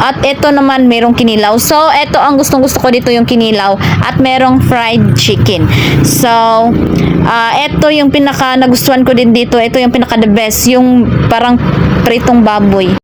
At ito naman merong kinilaw. So ito ang gustong-gusto ko dito, yung kinilaw, at merong fried chicken. So ito yung pinaka nagustuhan ko din dito. Ito yung pinaka the best, yung parang pritong baboy.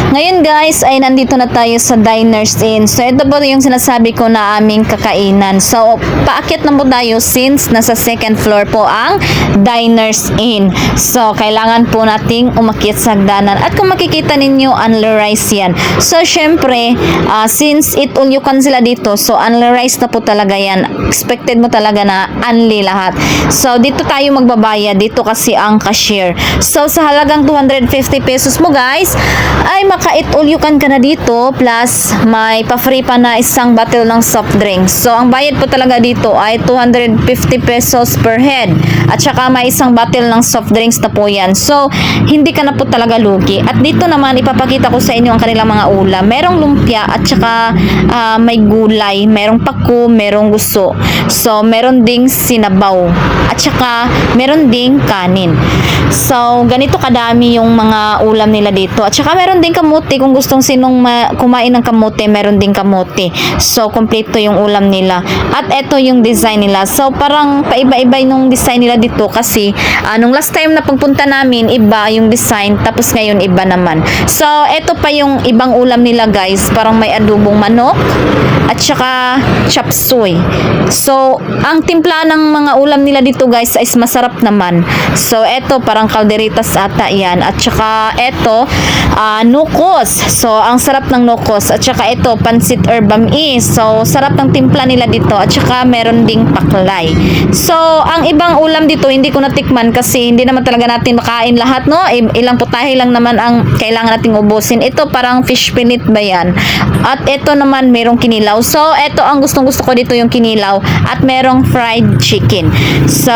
Ngayon guys, ay nandito na tayo sa Diners Inn. So ito po yung sinasabi ko na aming kakainan. So paakyat na po tayo since nasa second floor po ang Diners Inn. So kailangan po nating umakyat sa hagdanan. At kung makikita ninyo, unli rice yan. So syempre, since it all you can sila dito, so unli rice na po talaga yan. Expected mo talaga na unli lahat. So dito tayo magbabayad. Dito kasi ang cashier. So sa halagang 250 pesos mo guys, ay maka-eat all you can ka na dito, plus may pa-free pa na isang bottle ng soft drinks. So ang bayad po talaga dito ay 250 pesos per head, at saka may isang bottle ng soft drinks na po yan. So hindi ka na po talaga lugi. At dito naman ipapakita ko sa inyo ang kanilang mga ulam. Merong lumpia, at saka may gulay, merong paku, merong guso. So meron ding sinabaw, at saka meron ding kanin. So ganito kadami yung mga ulam nila dito. At saka meron ding kamote, kung gustong sinong kumain ng kamote, meron ding kamote. So kompleto yung ulam nila. At ito yung design nila. So parang paiba-iba yung design nila dito, kasi nung last time na pagpunta namin, iba yung design, tapos ngayon iba naman. So ito pa yung ibang ulam nila guys. Parang may adobong manok, at saka chop suey. So ang timpla ng mga ulam nila dito guys is masarap naman. So ito parang calderitas ata yan, at saka ito nukos. So ang sarap ng nukos, at saka ito pansit urbam-is. So sarap ng timpla nila dito, at saka meron ding paklay. So ang ibang ulam dito hindi ko natikman, kasi hindi naman talaga natin makain lahat, no? Ilang putahe lang naman ang kailangan nating ubusin. Ito parang fish pinit ba yan? At ito naman merong kinilaw. So ito ang gustong-gusto ko dito, yung kinilaw, at merong fried chicken. So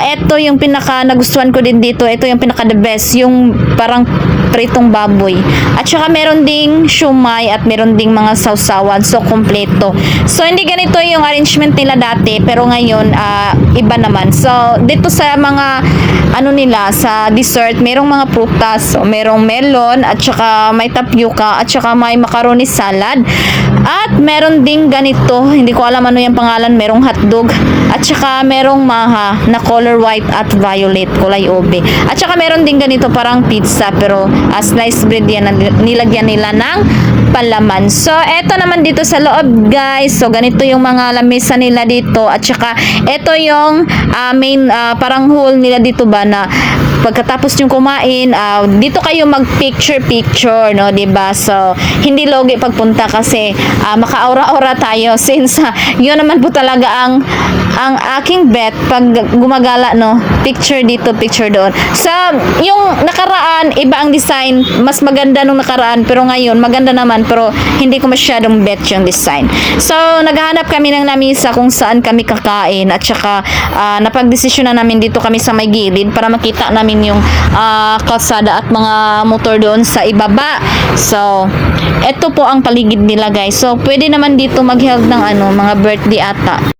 ito yung pinaka nagustuhan ko din dito. Ito yung pinaka the best, yung parang pritong baboy. At saka meron ding shumai, at meron ding mga sausawan. So kompleto. So hindi ganito yung arrangement nila dati, pero ngayon iba naman. So dito sa mga nila sa dessert, merong mga prutas. So merong melon, at saka may tapioca, at saka may macaroni salad. At meron ding ganito, hindi ko alam ano yung pangalan, merong hotdog, at saka merong maha na color white at violet, kulay ube. At saka meron ding ganito parang pizza, pero sliced bread yan, nilagyan nila ng palaman. So eto naman dito sa loob guys. So ganito yung mga lamesa nila dito, at saka eto yung main parang hall nila dito ba, na pagkatapos yung kumain, dito kayo mag picture, no, 'di ba? So hindi logi pagpunta, kasi maka-aura-aura tayo, since yun naman po talaga ang aking bet pag gumagala, no, picture dito, picture doon. So yung nakaraan iba ang design, mas maganda nung nakaraan, pero ngayon maganda naman, pero hindi ko masyadong bet yung design. So naghahanap kami ng lamisa kung saan kami kakain, at saka napagdesisyon na namin dito kami sa may gilid para makita namin yung kalsada at mga motor doon sa ibaba. So ito po ang paligid nila guys. So pwede naman dito mag-held ng mga birthday ata.